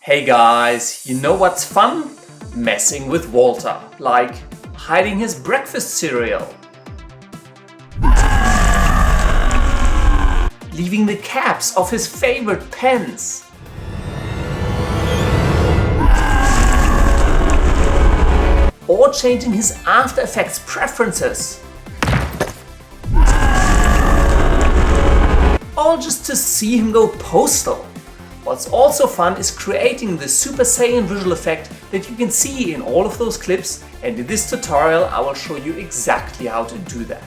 Hey guys, you know what's fun? Messing with Walter, like hiding his breakfast cereal, leaving the caps of his favorite pens, or changing his After Effects preferences, all just to see him go postal. What's also fun is creating the Super Saiyan visual effect that you can see in all of those clips, and in this tutorial I will show you exactly how to do that.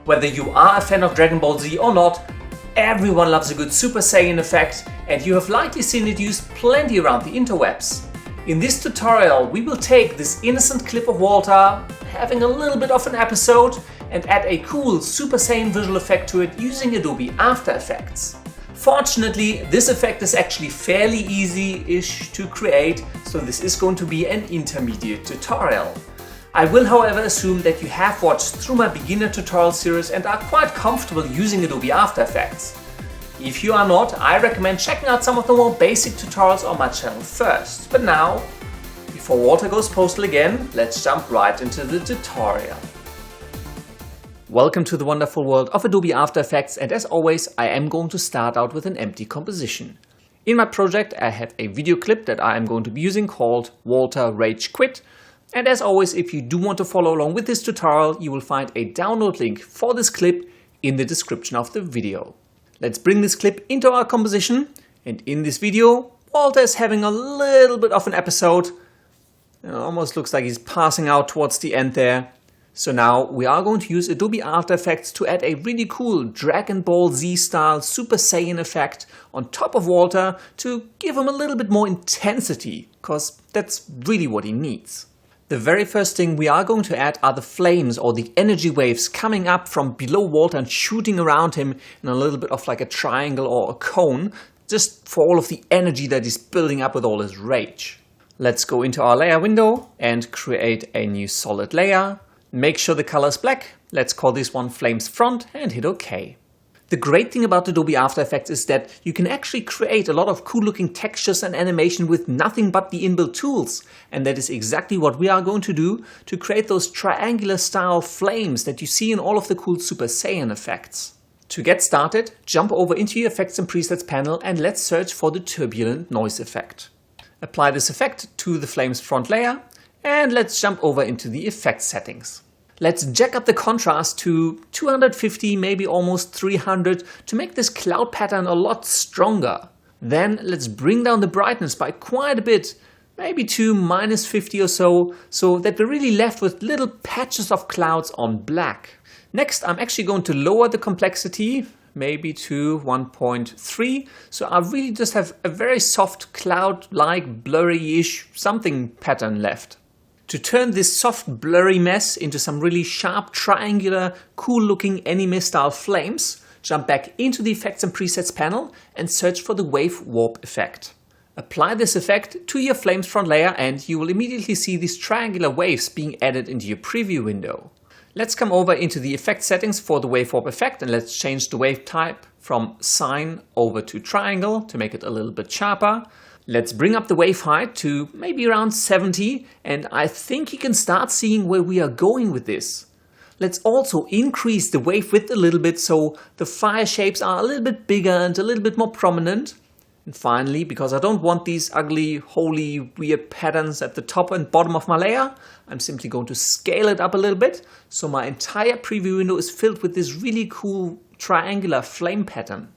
Whether you are a fan of Dragon Ball Z or not, everyone loves a good Super Saiyan effect, and you have likely seen it used plenty around the interwebs. In this tutorial we will take this innocent clip of Walter having a little bit of an episode and add a cool Super Saiyan visual effect to it using Adobe After Effects. Fortunately, this effect is actually fairly easy-ish to create, so this is going to be an intermediate tutorial. I will however assume that you have watched through my beginner tutorial series and are quite comfortable using Adobe After Effects. If you are not, I recommend checking out some of the more basic tutorials on my channel first. But now, before Walter goes postal again, let's jump right into the tutorial. Welcome to the wonderful world of Adobe After Effects, and as always I am going to start out with an empty composition. In my project I have a video clip that I am going to be using called Walter Rage Quit. And as always, if you do want to follow along with this tutorial, you will find a download link for this clip in the description of the video. Let's bring this clip into our composition, and in this video Walter is having a little bit of an episode. It almost looks like he's passing out towards the end there. So now we are going to use Adobe After Effects to add a really cool Dragon Ball Z style Super Saiyan effect on top of Walter to give him a little bit more intensity, because that's really what he needs. The very first thing we are going to add are the flames or the energy waves coming up from below Walter and shooting around him in a little bit of like a triangle or a cone, just for all of the energy that is building up with all his rage. Let's go into our layer window and create a new solid layer. Make sure the color is black. Let's call this one Flames Front and hit OK. The great thing about Adobe After Effects is that you can actually create a lot of cool looking textures and animation with nothing but the inbuilt tools. And that is exactly what we are going to do to create those triangular style flames that you see in all of the cool Super Saiyan effects. To get started, jump over into your Effects and Presets panel and let's search for the Turbulent Noise effect. Apply this effect to the Flames Front layer and let's jump over into the effect settings. Let's jack up the contrast to 250, maybe almost 300 to make this cloud pattern a lot stronger. Then let's bring down the brightness by quite a bit, maybe to -50 or so that we're really left with little patches of clouds on black. Next, I'm actually going to lower the complexity, maybe to 1.3, so I really just have a very soft cloud-like blurry-ish something pattern left. To turn this soft blurry mess into some really sharp triangular cool looking anime style flames, jump back into the Effects and Presets panel and search for the Wave Warp effect. Apply this effect to your Flames Front layer and you will immediately see these triangular waves being added into your preview window. Let's come over into the effect settings for the Wave Warp effect and let's change the wave type from sine over to triangle to make it a little bit sharper. Let's bring up the wave height to maybe around 70, and I think you can start seeing where we are going with this. Let's also increase the wave width a little bit so the fire shapes are a little bit bigger and a little bit more prominent. And finally, because I don't want these ugly, holy, weird patterns at the top and bottom of my layer, I'm simply going to scale it up a little bit so my entire preview window is filled with this really cool triangular flame pattern.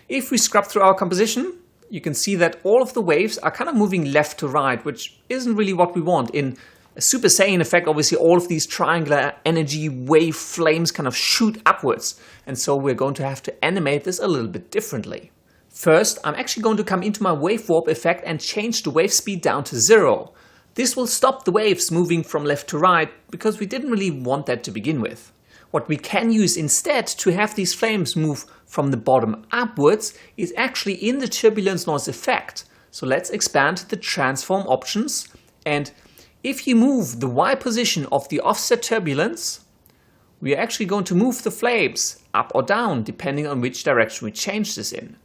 If we scrub through our composition, you can see that all of the waves are kind of moving left to right, which isn't really what we want. In a Super Saiyan effect, obviously all of these triangular energy wave flames kind of shoot upwards. And so we're going to have to animate this a little bit differently. First, I'm actually going to come into my Wave Warp effect and change the wave speed down to 0. This will stop the waves moving from left to right, because we didn't really want that to begin with. What we can use instead to have these flames move from the bottom upwards is actually in the Turbulent Noise effect. So let's expand the transform options, and if you move the Y position of the offset turbulence we are actually going to move the flames up or down depending on which direction we change this in.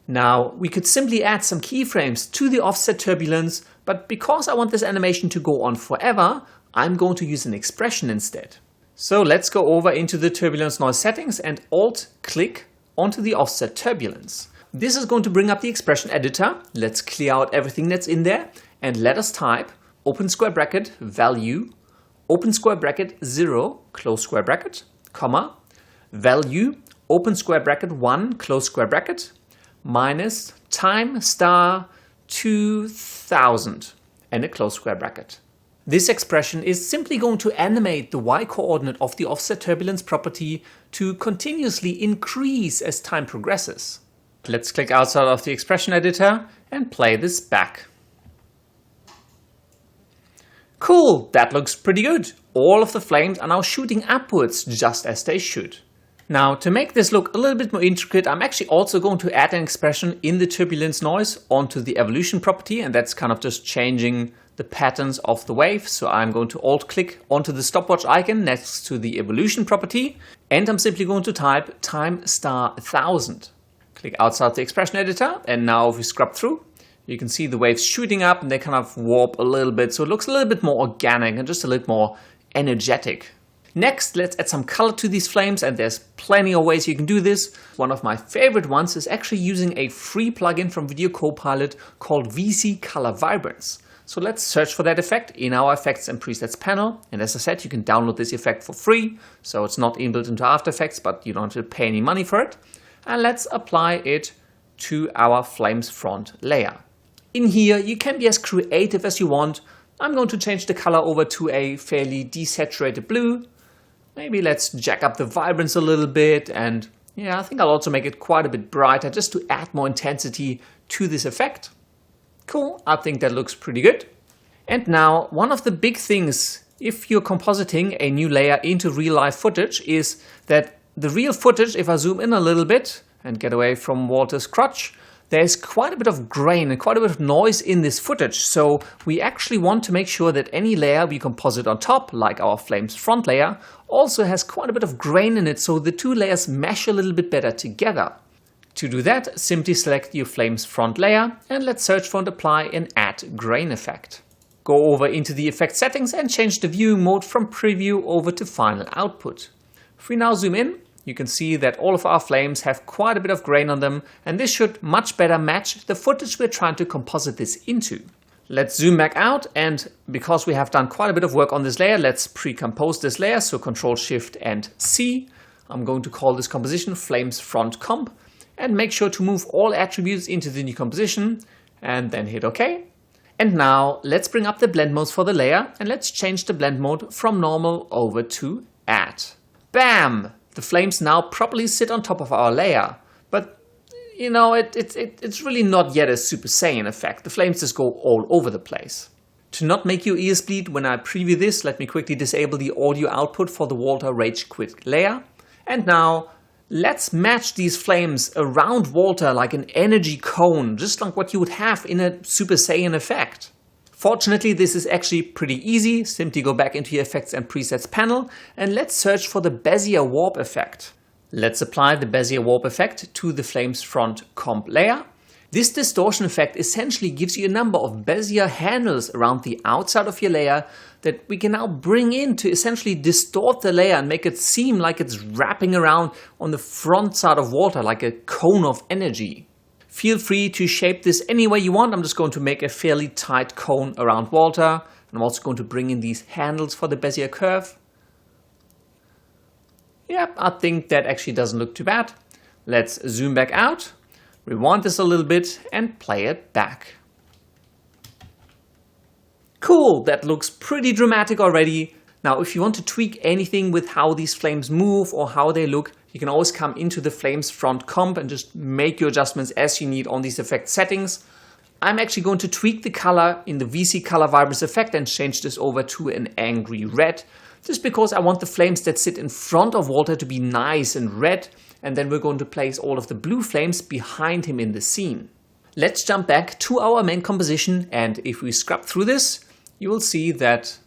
Now, we could simply add some keyframes to the offset turbulence, but because I want this animation to go on forever, I'm going to use an expression instead. So let's go over into the turbulence noise settings and Alt-click onto the offset turbulence. This is going to bring up the expression editor. Let's clear out everything that's in there and let us type open square bracket value, open square bracket 0, close square bracket, comma, value, open square bracket 1, close square bracket, minus time star 2000 and a close square bracket. This expression is simply going to animate the y-coordinate of the offset turbulence property to continuously increase as time progresses. Let's click outside of the expression editor and play this back. Cool, that looks pretty good. All of the flames are now shooting upwards just as they should. Now, to make this look a little bit more intricate, I'm actually also going to add an expression in the turbulence noise onto the evolution property, and that's kind of just changing the patterns of the wave. So I'm going to Alt-click onto the stopwatch icon next to the evolution property, and I'm simply going to type time star 1000. Click outside the expression editor, and now if we scrub through, you can see the waves shooting up and they kind of warp a little bit, so it looks a little bit more organic and just a little more energetic. Next, let's add some color to these flames, and there's plenty of ways you can do this. One of my favorite ones is actually using a free plugin from Video Copilot called VC Color Vibrance. So let's search for that effect in our Effects and Presets panel. And as I said, you can download this effect for free. So it's not inbuilt into After Effects, but you don't have to pay any money for it. And let's apply it to our flames front layer. In here, you can be as creative as you want. I'm going to change the color over to a fairly desaturated blue. Maybe let's jack up the vibrance a little bit, and yeah, I think I'll also make it quite a bit brighter just to add more intensity to this effect. Cool, I think that looks pretty good. And now, one of the big things if you're compositing a new layer into real life footage is that the real footage, if I zoom in a little bit and get away from Walter's crotch, there's quite a bit of grain and quite a bit of noise in this footage. So we actually want to make sure that any layer we composite on top, like our flames front layer, also has quite a bit of grain in it, so the two layers mesh a little bit better together. To do that, simply select your flames front layer and let's search for and apply an add grain effect. Go over into the effect settings and change the viewing mode from preview over to final output. If we now zoom in, you can see that all of our flames have quite a bit of grain on them, and this should much better match the footage we're trying to composite this into. Let's zoom back out, and because we have done quite a bit of work on this layer, let's pre-compose this layer, so Ctrl Shift and C. I'm going to call this composition Flames Front Comp, and make sure to move all attributes into the new composition, and then hit OK. And now let's bring up the blend modes for the layer, and let's change the blend mode from normal over to add. Bam! The flames now properly sit on top of our layer, but you know, it's really not yet a Super Saiyan effect. The flames just go all over the place. To not make your ears bleed when I preview this, let me quickly disable the audio output for the Walter Rage Quit layer. And now let's match these flames around Walter like an energy cone, just like what you would have in a Super Saiyan effect. Fortunately, this is actually pretty easy. Simply go back into your Effects and Presets panel and let's search for the Bezier Warp effect. Let's apply the Bezier Warp effect to the Flames Front Comp layer. This distortion effect essentially gives you a number of Bezier handles around the outside of your layer that we can now bring in to essentially distort the layer and make it seem like it's wrapping around on the front side of Walter like a cone of energy. Feel free to shape this any way you want. I'm just going to make a fairly tight cone around Walter. And I'm also going to bring in these handles for the Bezier curve. Yep, I think that actually doesn't look too bad. Let's zoom back out, rewind this a little bit and play it back. Cool, that looks pretty dramatic already. Now, if you want to tweak anything with how these flames move or how they look, you can always come into the Flames Front Comp and just make your adjustments as you need on these effect settings. I'm actually going to tweak the color in the VC Color Vibrance effect and change this over to an angry red, just because I want the flames that sit in front of Walter to be nice and red, and then we're going to place all of the blue flames behind him in the scene. Let's jump back to our main composition, and if we scrub through this, you will see that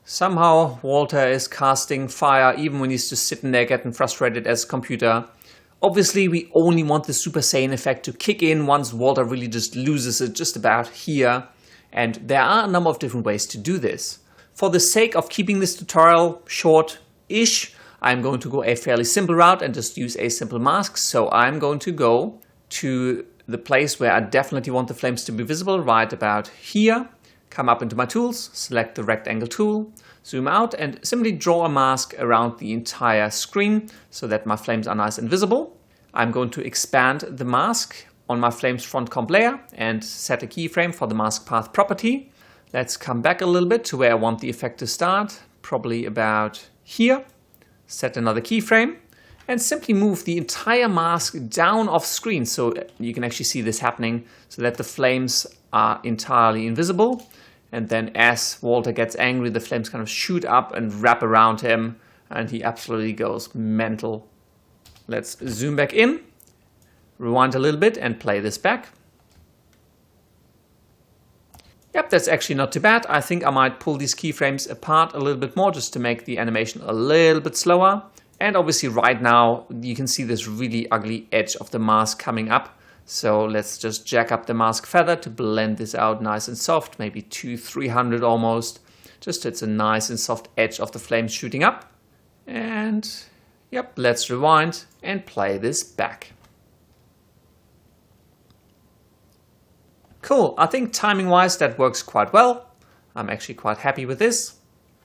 Somehow Walter is casting fire even when he's just sitting there getting frustrated as a computer. Obviously we only want the Super Saiyan effect to kick in once Walter really just loses it just about here. And there are a number of different ways to do this. For the sake of keeping this tutorial short-ish, I'm going to go a fairly simple route and just use a simple mask. So I'm going to go to the place where I definitely want the flames to be visible, right about here. Come up into my tools, select the rectangle tool, zoom out and simply draw a mask around the entire screen so that my flames are nice and visible. I'm going to expand the mask on my flames front comp layer and set a keyframe for the mask path property. Let's come back a little bit to where I want the effect to start, probably about here. Set another keyframe and simply move the entire mask down off screen so you can actually see this happening so that the flames are entirely invisible. And then as Walter gets angry, the flames kind of shoot up and wrap around him and he absolutely goes mental. Let's zoom back in, rewind a little bit and play this back. Yep, that's actually not too bad. I think I might pull these keyframes apart a little bit more just to make the animation a little bit slower. And obviously right now you can see this really ugly edge of the mask coming up. So let's just jack up the mask feather to blend this out nice and soft, maybe 200-300 almost. Just it's a nice and soft edge of the flames shooting up. And yep, let's rewind and play this back. Cool, I think timing wise that works quite well. I'm actually quite happy with this.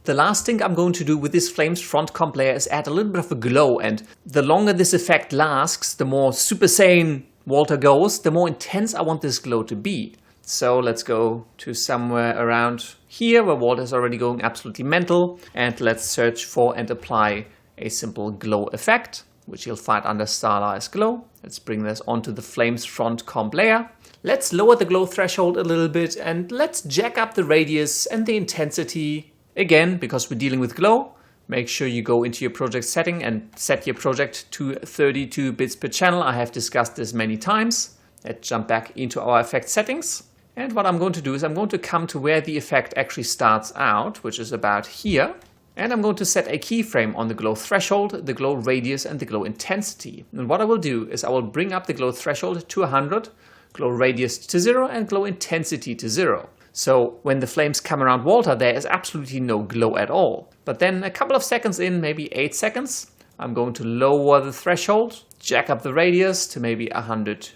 The last thing I'm going to do with this flames front comp layer is add a little bit of a glow, and the longer this effect lasts, the more Super Saiyan Walter goes, the more intense I want this glow to be. So let's go to somewhere around here where Walter is already going absolutely mental, and let's search for and apply a simple glow effect, which you'll find under Stylize Glow. Let's bring this onto the flames front comp layer. Let's lower the glow threshold a little bit and let's jack up the radius and the intensity. Again, because we're dealing with glow, make sure you go into your project setting and set your project to 32 bits per channel. I have discussed this many times. Let's jump back into our effect settings. And what I'm going to do is I'm going to come to where the effect actually starts out, which is about here. And I'm going to set a keyframe on the glow threshold, the glow radius and the glow intensity. And what I will do is I will bring up the glow threshold to 100, glow radius to 0 and glow intensity to 0. So when the flames come around Walter, there is absolutely no glow at all. But then a couple of seconds in, maybe 8 seconds, I'm going to lower the threshold, jack up the radius to maybe 100,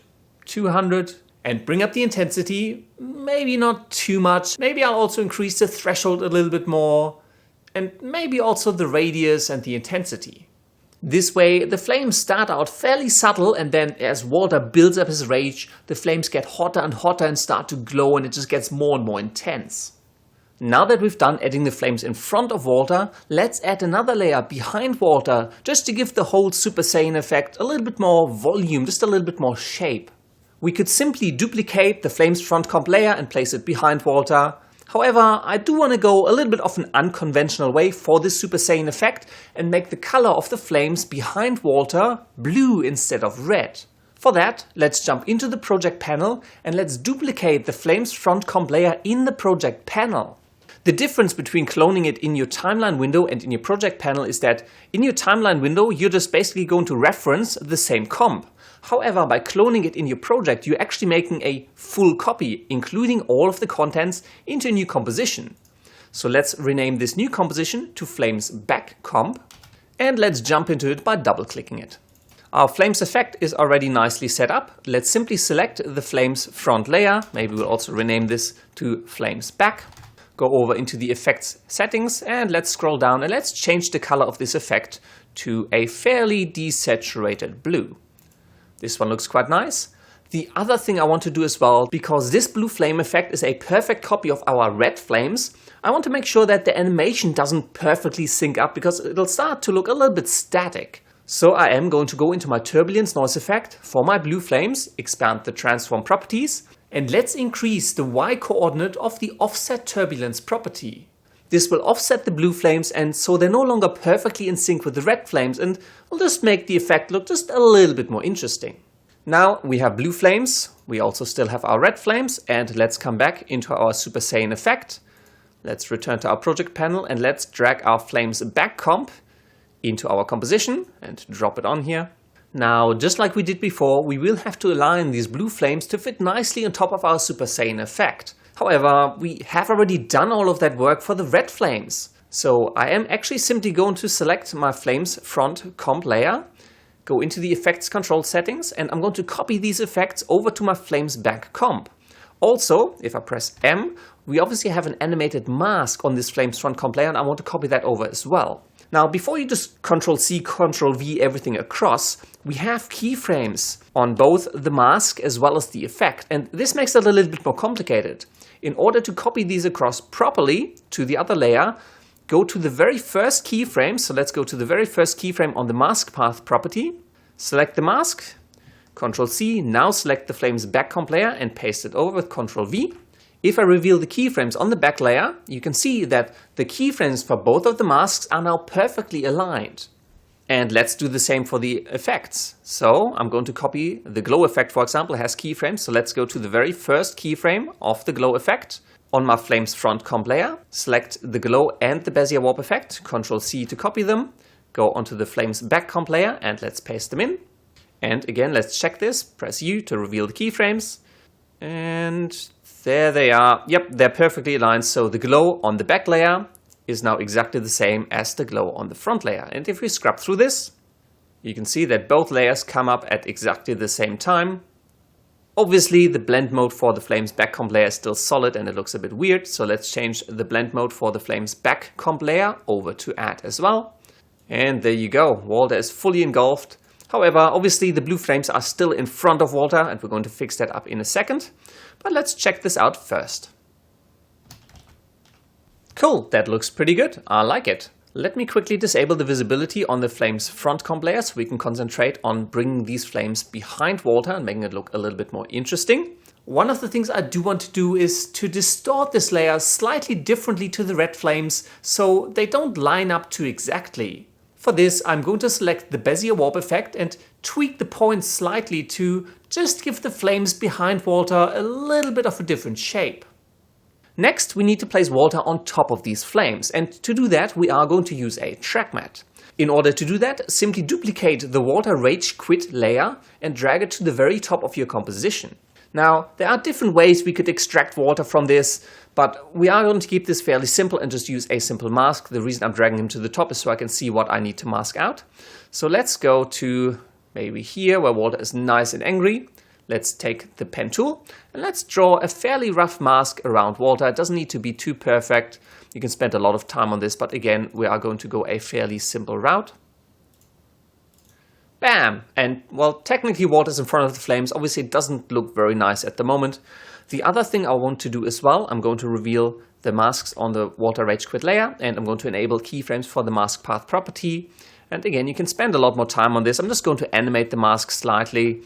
200, and bring up the intensity, maybe not too much. Maybe I'll also increase the threshold a little bit more, and maybe also the radius and the intensity. This way, the flames start out fairly subtle, and then as Walter builds up his rage, the flames get hotter and hotter and start to glow, and it just gets more and more intense. Now that we've done adding the flames in front of Walter, let's add another layer behind Walter, just to give the whole Super Saiyan effect a little bit more volume, just a little bit more shape. We could simply duplicate the flames front comp layer and place it behind Walter. However, I do want to go a little bit of an unconventional way for this Super Saiyan effect and make the color of the flames behind Walter blue instead of red. For that, let's jump into the project panel and let's duplicate the flames front comp layer in the project panel. The difference between cloning it in your timeline window and in your project panel is that in your timeline window, you're just basically going to reference the same comp. However, by cloning it in your project, you're actually making a full copy, including all of the contents, into a new composition. So let's rename this new composition to Flames Back Comp, and let's jump into it by double-clicking it. Our Flames effect is already nicely set up. Let's simply select the Flames front layer. Maybe we'll also rename this to Flames Back. Go over into the effects settings and let's scroll down and let's change the color of this effect to a fairly desaturated blue. This one looks quite nice. The other thing I want to do as well, because this blue flame effect is a perfect copy of our red flames, I want to make sure that the animation doesn't perfectly sync up because it'll start to look a little bit static. So I am going to go into my Turbulent Noise effect for my blue flames, expand the transform properties, and let's increase the Y coordinate of the offset turbulence property. This will offset the blue flames and so they're no longer perfectly in sync with the red flames and will just make the effect look just a little bit more interesting. Now we have blue flames, we also still have our red flames, and let's come back into our Super Saiyan effect. Let's return to our project panel and let's drag our flames back comp into our composition and drop it on here. Now, just like we did before, we will have to align these blue flames to fit nicely on top of our Super Saiyan effect. However, we have already done all of that work for the red flames. So I am actually simply going to select my flames front comp layer, go into the effects control settings, and I'm going to copy these effects over to my flames back comp. Also, if I press M, we obviously have an animated mask on this flames front comp layer, and I want to copy that over as well. Now, before you just Ctrl-C, Ctrl-V everything across, we have keyframes on both the mask as well as the effect, and this makes it a little bit more complicated. In order to copy these across properly to the other layer, go to the very first keyframe, so let's go to the very first keyframe on the mask path property, select the mask, Ctrl-C, now select the flames back comp layer and paste it over with Ctrl-V. If I reveal the keyframes on the back layer, you can see that the keyframes for both of the masks are now perfectly aligned. And let's do the same for the effects. So I'm going to copy the glow effect, for example, has keyframes. So let's go to the very first keyframe of the glow effect on my flames front comp layer. Select the glow and the Bezier warp effect, Ctrl-C to copy them. Go onto the flames back comp layer and let's paste them in. And again, let's check this. Press U to reveal the keyframes. And there they are. Yep, they're perfectly aligned. So the glow on the back layer is now exactly the same as the glow on the front layer. And if we scrub through this, you can see that both layers come up at exactly the same time. Obviously, the blend mode for the flames back comp layer is still solid and it looks a bit weird. So let's change the blend mode for the flames back comp layer over to add as well. And there you go. Walter is fully engulfed. However, obviously the blue flames are still in front of Walter and we're going to fix that up in a second. But let's check this out first. Cool, that looks pretty good. I like it. Let me quickly disable the visibility on the flames front comp layer so we can concentrate on bringing these flames behind Walter and making it look a little bit more interesting. One of the things I do want to do is to distort this layer slightly differently to the red flames so they don't line up too exactly. For this, I'm going to select the Bezier warp effect and tweak the points slightly to just give the flames behind Walter a little bit of a different shape. Next, we need to place Walter on top of these flames, and to do that, we are going to use a track matte. In order to do that, simply duplicate the Walter Rage Quit layer and drag it to the very top of your composition. Now, there are different ways we could extract Walter from this, but we are going to keep this fairly simple and just use a simple mask. The reason I'm dragging him to the top is so I can see what I need to mask out. So let's go to maybe here where Walter is nice and angry. Let's take the pen tool and let's draw a fairly rough mask around Walter. It doesn't need to be too perfect. You can spend a lot of time on this, but again, we are going to go a fairly simple route. Bam! And well, technically Walter's in front of the flames. Obviously it doesn't look very nice at the moment. The other thing I want to do as well, I'm going to reveal the masks on the Walter Rage Quit layer and I'm going to enable keyframes for the mask path property. And again, you can spend a lot more time on this. I'm just going to animate the mask slightly,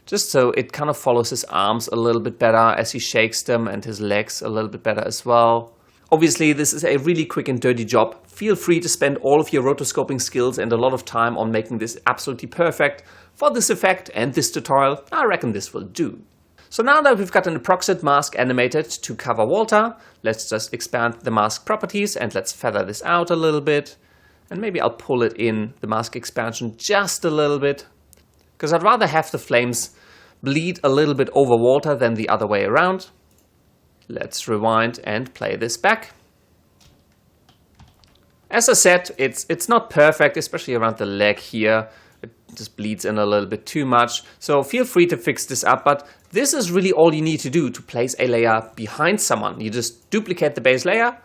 just so it kind of follows his arms a little bit better as he shakes them and his legs a little bit better as well. Obviously, this is a really quick and dirty job. Feel free to spend all of your rotoscoping skills and a lot of time on making this absolutely perfect. For this effect and this tutorial, I reckon this will do. So now that we've got an approximate mask animated to cover Walter, let's just expand the mask properties and let's feather this out a little bit. And maybe I'll pull it in, the mask expansion, just a little bit. Because I'd rather have the flames bleed a little bit over Walter than the other way around. Let's rewind and play this back. As I said, it's not perfect, especially around the leg here. It just bleeds in a little bit too much. So feel free to fix this up, but this is really all you need to do to place a layer behind someone. You just duplicate the base layer,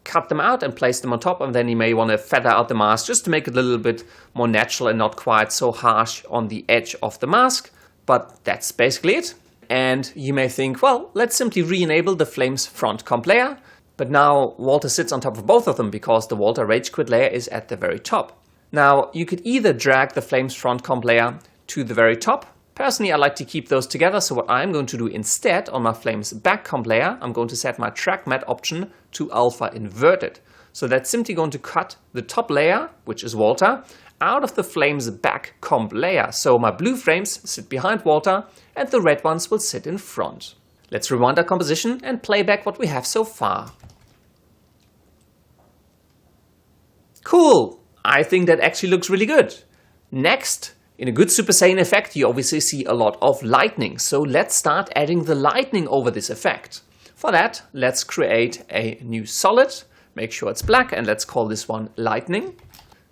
cut them out and place them on top, and then you may want to feather out the mask just to make it a little bit more natural and not quite so harsh on the edge of the mask. But that's basically it. And you may think, well, let's simply re-enable the flames front comp layer. But now Walter sits on top of both of them because the Walter Rage Quit layer is at the very top. Now you could either drag the flames front comp layer to the very top. Personally, I like to keep those together. So what I'm going to do instead on my flames back comp layer, I'm going to set my track matte option to alpha inverted. So that's simply going to cut the top layer, which is Walter, out of the flames back comp layer. So my blue frames sit behind Walter and the red ones will sit in front. Let's rewind our composition and play back what we have so far. Cool! I think that actually looks really good. Next, in a good Super Saiyan effect, you obviously see a lot of lightning. So let's start adding the lightning over this effect. For that, let's create a new solid. Make sure it's black and let's call this one lightning.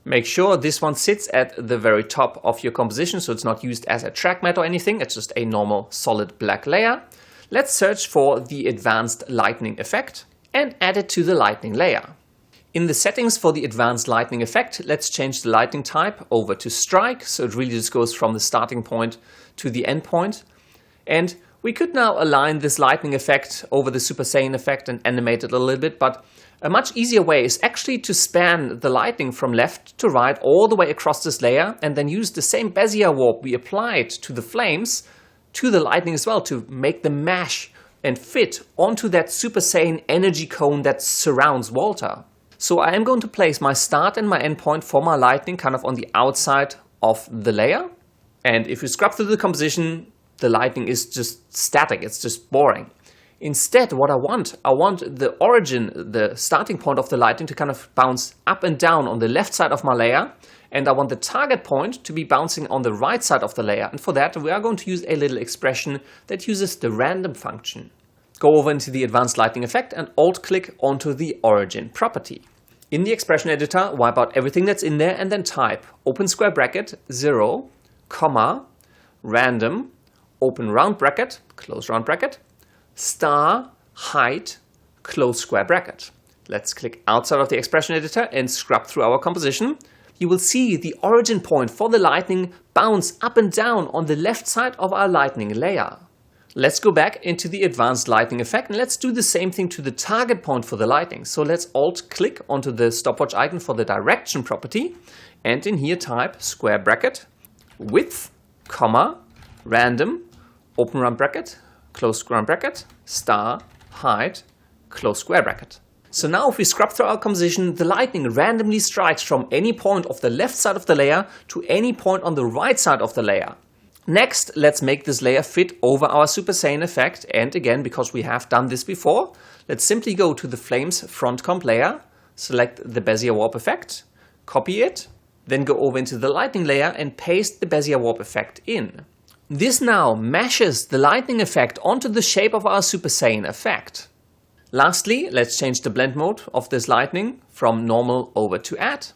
Make sure this one sits at the very top of your composition, so it's not used as a track matte or anything. It's just a normal solid black layer. Let's search for the advanced lightning effect and add it to the lightning layer. In the settings for the advanced lightning effect, let's change the lightning type over to strike, so it really just goes from the starting point to the end point. And we could now align this lightning effect over the Super Saiyan effect and animate it a little bit, but a much easier way is actually to span the lightning from left to right all the way across this layer and then use the same Bezier warp we applied to the flames to the lightning as well to make them mesh and fit onto that Super Saiyan energy cone that surrounds Walter. So I am going to place my start and my end point for my lightning kind of on the outside of the layer. And if you scrub through the composition, the lightning is just static, it's just boring. Instead, what I want the origin, the starting point of the lightning to kind of bounce up and down on the left side of my layer. And I want the target point to be bouncing on the right side of the layer. And for that, we are going to use a little expression that uses the random function. Go over into the advanced lightning effect and alt-click onto the origin property. In the expression editor, wipe out everything that's in there and then type open square bracket 0, comma, random, open round bracket, close round bracket, star, height, close square bracket. Let's click outside of the expression editor and scrub through our composition. You will see the origin point for the lightning bounce up and down on the left side of our lightning layer. Let's go back into the advanced lightning effect and let's do the same thing to the target point for the lightning. So let's alt-click onto the stopwatch icon for the direction property and in here type square bracket, width, comma, random, open round bracket, close round bracket, star, height, close square bracket. So now if we scrub through our composition, the lightning randomly strikes from any point of the left side of the layer to any point on the right side of the layer. Next, let's make this layer fit over our Super Saiyan effect, and again, because we have done this before, let's simply go to the Flames front comp layer, select the Bezier warp effect, copy it, then go over into the lightning layer and paste the Bezier warp effect in. This now meshes the lightning effect onto the shape of our Super Saiyan effect. Lastly, let's change the blend mode of this lightning from normal over to add.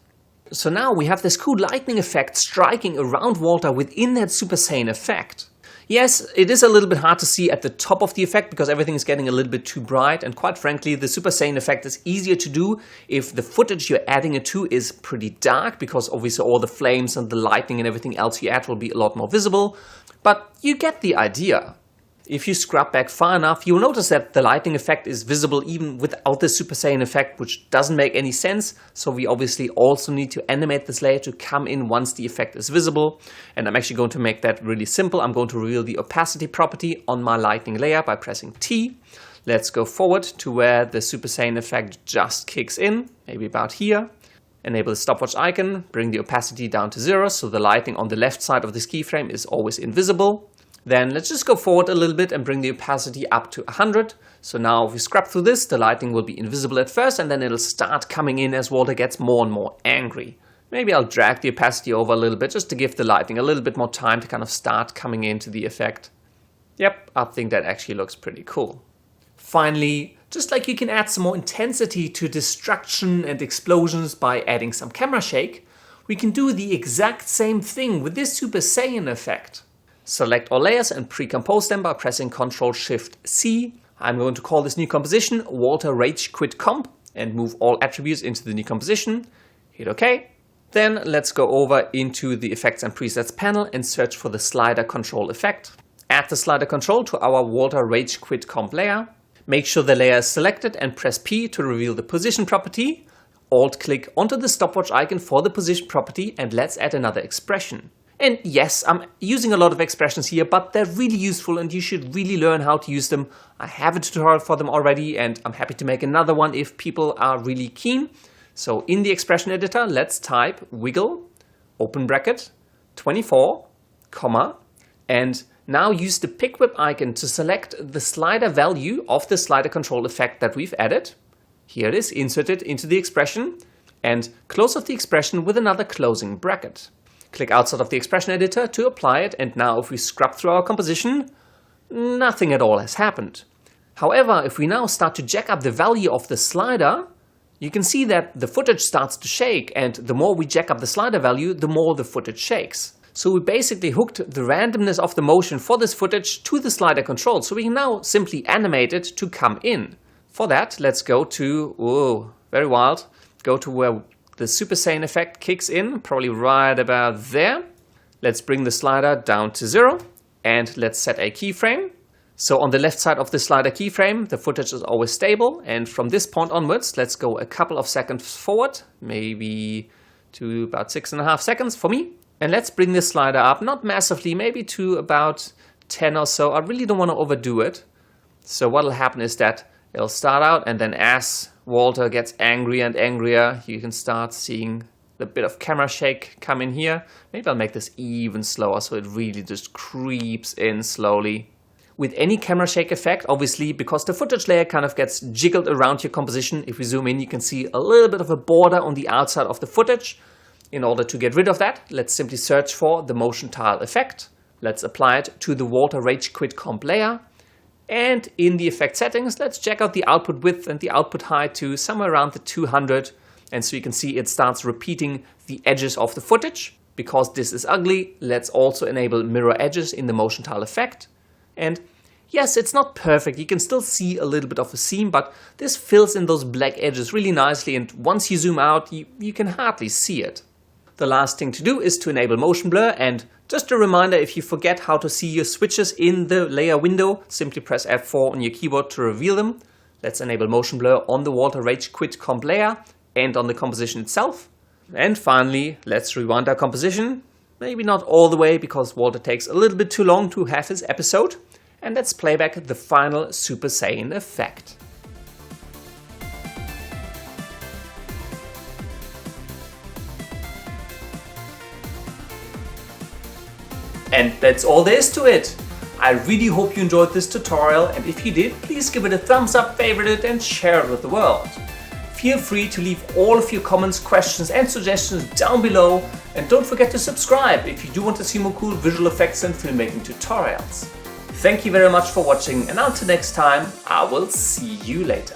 So now we have this cool lightning effect striking around Walter within that Super Saiyan effect. Yes, it is a little bit hard to see at the top of the effect because everything is getting a little bit too bright, and quite frankly the Super Saiyan effect is easier to do if the footage you're adding it to is pretty dark, because obviously all the flames and the lightning and everything else you add will be a lot more visible. But you get the idea. If you scrub back far enough, you'll notice that the lightning effect is visible even without the Super Saiyan effect, which doesn't make any sense. So we obviously also need to animate this layer to come in once the effect is visible. And I'm actually going to make that really simple. I'm going to reveal the opacity property on my lightning layer by pressing T. Let's go forward to where the Super Saiyan effect just kicks in, maybe about here. Enable the stopwatch icon, bring the opacity down to 0, so the lighting on the left side of this keyframe is always invisible. Then let's just go forward a little bit and bring the opacity up to 100. So now if we scrub through this, the lighting will be invisible at first and then it'll start coming in as Walter gets more and more angry. Maybe I'll drag the opacity over a little bit just to give the lighting a little bit more time to kind of start coming into the effect. Yep, I think that actually looks pretty cool. Finally, just like you can add some more intensity to destruction and explosions by adding some camera shake, we can do the exact same thing with this Super Saiyan effect. Select all layers and pre-compose them by pressing Ctrl-Shift-C. I'm going to call this new composition Walter Rage Quit Comp and move all attributes into the new composition. Hit OK. Then let's go over into the Effects and Presets panel and search for the Slider Control effect. Add the Slider Control to our Walter Rage Quit Comp layer. Make sure the layer is selected and press P to reveal the position property. Alt-click onto the stopwatch icon for the position property and let's add another expression. And yes, I'm using a lot of expressions here, but they're really useful and you should really learn how to use them. I have a tutorial for them already and I'm happy to make another one if people are really keen. So in the expression editor, let's type wiggle, open bracket, 24, comma, and now use the pick whip icon to select the slider value of the slider control effect that we've added. Here it is, inserted into the expression. and close off the expression with another closing bracket. Click outside of the expression editor to apply it, and now if we scrub through our composition, nothing at all has happened. However, if we now start to jack up the value of the slider, you can see that the footage starts to shake, and the more we jack up the slider value, the more the footage shakes. So we basically hooked the randomness of the motion for this footage to the slider control, so we can now simply animate it to come in. For that, let's go to, very wild, go to where the Super Saiyan effect kicks in, probably right about there. Let's bring the slider down to 0, and let's set a keyframe. So on the left side of the slider keyframe, the footage is always stable, and from this point onwards, let's go a couple of seconds forward, maybe to about 6.5 seconds for me. And let's bring this slider up, not massively, maybe to about 10 or so. I really don't want to overdo it. So what will happen is that it'll start out, and then as Walter gets angrier and angrier, you can start seeing the bit of camera shake come in here. Maybe I'll make this even slower so it really just creeps in slowly. With any camera shake effect, obviously, because the footage layer kind of gets jiggled around your composition, if we zoom in, you can see a little bit of a border on the outside of the footage. In order to get rid of that, let's simply search for the motion tile effect. Let's apply it to the Walter Rage Quit comp layer. And in the effect settings, let's check out the output width and the output height to somewhere around the 200. And so you can see it starts repeating the edges of the footage. Because this is ugly, let's also enable mirror edges in the motion tile effect. And yes, it's not perfect, you can still see a little bit of a seam, but this fills in those black edges really nicely, and once you zoom out, you can hardly see it. The last thing to do is to enable motion blur, and just a reminder, if you forget how to see your switches in the layer window, simply press F4 on your keyboard to reveal them. Let's enable motion blur on the Walter Rage Quit comp layer and on the composition itself. And finally, let's rewind our composition. Maybe not all the way, because Walter takes a little bit too long to have his episode. And let's play back the final Super Saiyan effect. And that's all there is to it. I really hope you enjoyed this tutorial, and if you did, please give it a thumbs up, favorite it, and share it with the world. Feel free to leave all of your comments, questions and suggestions down below, and don't forget to subscribe if you do want to see more cool visual effects and filmmaking tutorials. Thank you very much for watching, and until next time, I will see you later.